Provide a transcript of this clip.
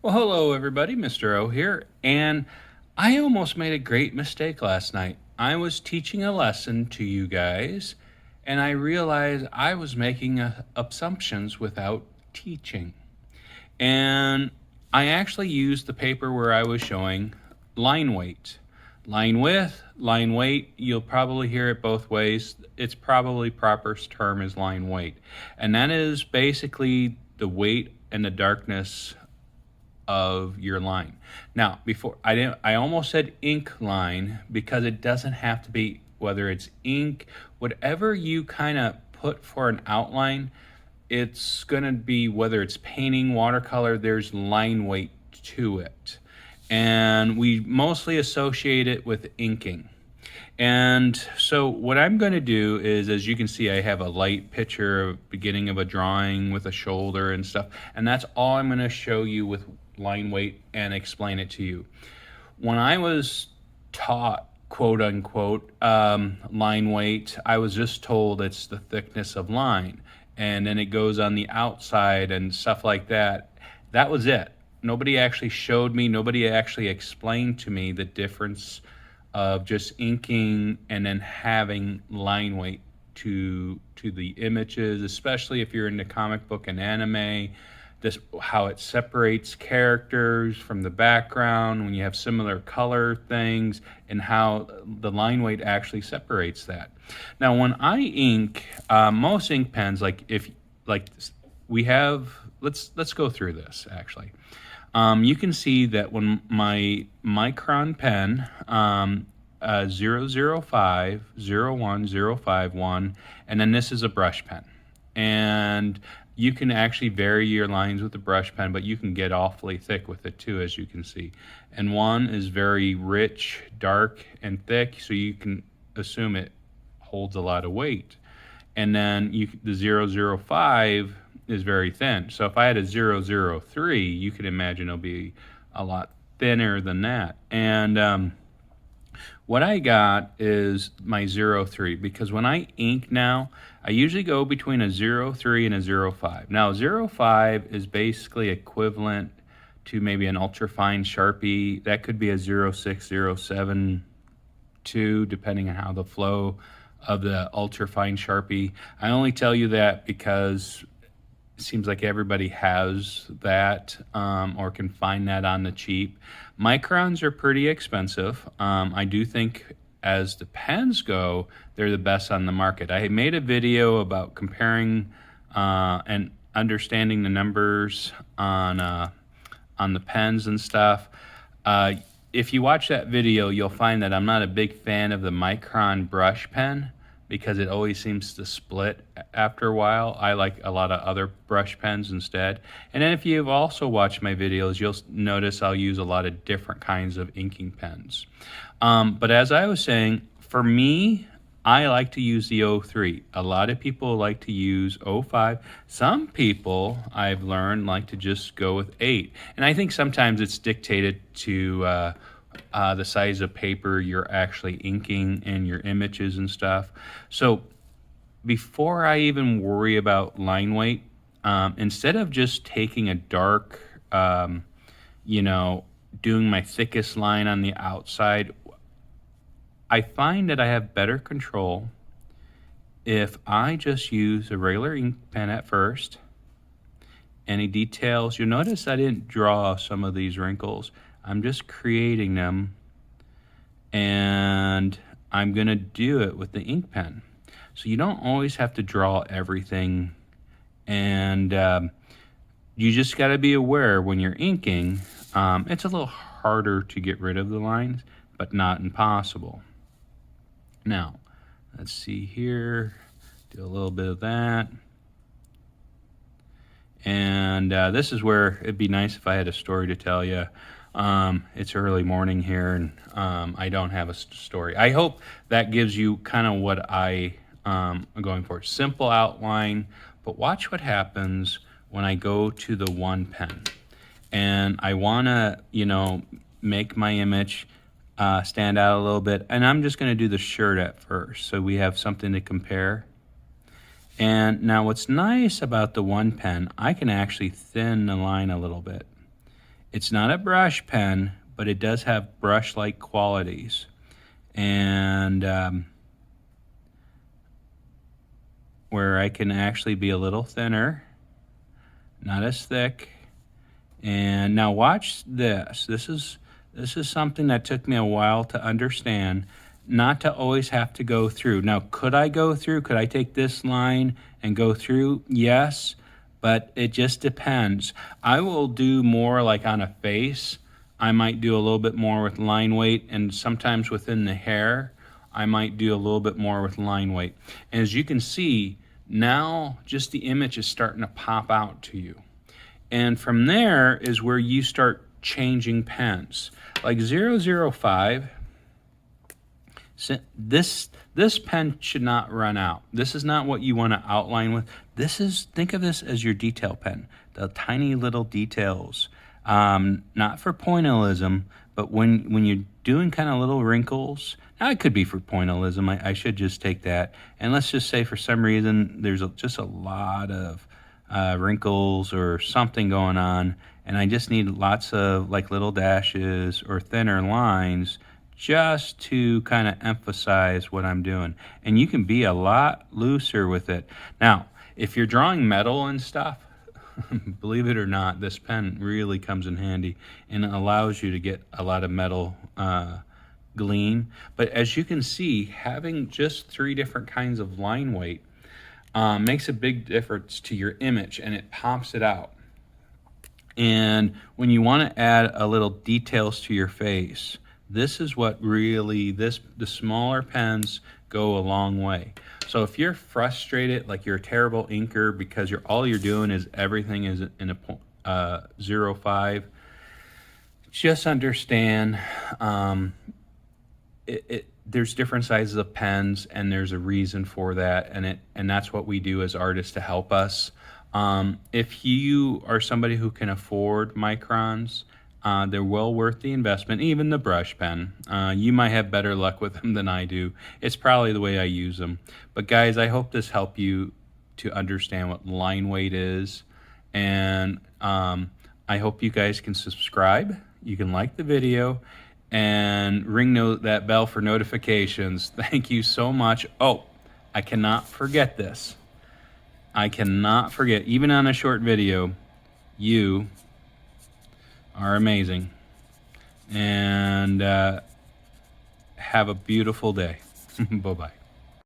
Well, hello everybody, Mr. O here, and I almost made a great mistake last night. I was teaching a lesson to you guys, and I realized I was making assumptions without teaching. And I actually used the paper where I was showing line weight. Line width, line weight, you'll probably hear it both ways. Its probably proper term is line weight. And that is basically the weight and the darkness of your line. Now, before I almost said ink line because it doesn't have to be, whether it's ink, whatever you kind of put for an outline, it's going to be, whether it's painting, watercolor, there's line weight to it. And we mostly associate it with inking. And so what I'm going to do is, as you can see, I have a light picture of beginning of a drawing with a shoulder and stuff. And that's all I'm going to show you with line weight and explain it to you. When I was taught, quote unquote, line weight, I was just told it's the thickness of line. And then it goes on the outside and stuff like that. That was it. Nobody actually showed me, nobody actually explained to me the difference of just inking and then having line weight to the images, especially if you're into comic book and anime, just how it separates characters from the background when you have similar color things, and how the line weight actually separates that. Now, when I ink, most ink pens, we have, let's go through this actually. You can see that when my Micron pen, 005, 01, 051, and then this is a brush pen. And you can actually vary your lines with the brush pen, but you can get awfully thick with it too, as you can see. And one is very rich, dark, and thick, so you can assume it holds a lot of weight. And then the 005 is very thin. So if I had a 003, you can imagine it'll be a lot thinner than that. And what I got is my 03, because when I ink now, I usually go between a 03 and a 05. Now, 05 is basically equivalent to maybe an ultrafine Sharpie. That could be a 06, 07, 2, depending on how the flow of the ultrafine Sharpie. I only tell you that because it seems like everybody has that, or can find that on the cheap. Microns are pretty expensive. I do think as the pens go, they're the best on the market. I made a video about comparing and understanding the numbers on the pens and stuff. If you watch that video, you'll find that I'm not a big fan of the Micron brush pen because it always seems to split after a while. I like a lot of other brush pens instead. And then if you've also watched my videos, you'll notice I'll use a lot of different kinds of inking pens. But as I was saying, for me, I like to use the 03. A lot of people like to use 05. Some people, I've learned, like to just go with 8. And I think sometimes it's dictated to the size of paper you're actually inking and your images and stuff. So before I even worry about line weight, instead of just taking a dark, doing my thickest line on the outside, I find that I have better control if I just use a regular ink pen at first. Any details, you'll notice I didn't draw some of these wrinkles. I'm just creating them, and I'm going to do it with the ink pen. So you don't always have to draw everything, and you just got to be aware when you're inking, it's a little harder to get rid of the lines, but not impossible. Now, let's see here, do a little bit of that. And this is where it'd be nice if I had a story to tell you. It's early morning here, and I don't have a story. I hope that gives you kind of what I am going for. Simple outline, but watch what happens when I go to the one pen. And I want to, make my image stand out a little bit. And I'm just going to do the shirt at first, so we have something to compare. And now what's nice about the one pen, I can actually thin the line a little bit. It's not a brush pen, but it does have brush-like qualities. And where I can actually be a little thinner, not as thick. And now watch this. This is something that took me a while to understand, not to always have to go through. Now, could I go through? Could I take this line and go through? Yes, but it just depends. I will do more like on a face. I might do a little bit more with line weight, and sometimes within the hair, I might do a little bit more with line weight. And as you can see, now just the image is starting to pop out to you. And from there is where you start changing pens. Like 005, this pen should not run out. This is not what you want to outline with. Think of this as your detail pen, the tiny little details. Not for pointillism, but when you're doing kind of little wrinkles. Now it could be for pointillism. I should just take that. And let's just say for some reason there's just a lot of wrinkles or something going on, and I just need lots of like little dashes or thinner lines just to kind of emphasize what I'm doing. And you can be a lot looser with it. Now, if you're drawing metal and stuff, believe it or not, this pen really comes in handy and it allows you to get a lot of metal gleam. But as you can see, having just 3 different kinds of line weight makes a big difference to your image, and it pops it out. And when you want to add a little details to your face, this is what really, the smaller pens go a long way. So if you're frustrated, like you're a terrible inker because all you're doing is everything is in a 0.5, just understand there's different sizes of pens, and there's a reason for that, and that's what we do as artists to help us. If you are somebody who can afford microns, they're well worth the investment. Even the brush pen, you might have better luck with them than I do. It's probably the way I use them. But guys, I hope this helped you to understand what line weight is, and I hope you guys can subscribe. You can like the video and ring that bell for notifications. Thank you so much. Oh, I cannot forget this. I cannot forget, even on a short video, you are amazing. And have a beautiful day. Bye-bye.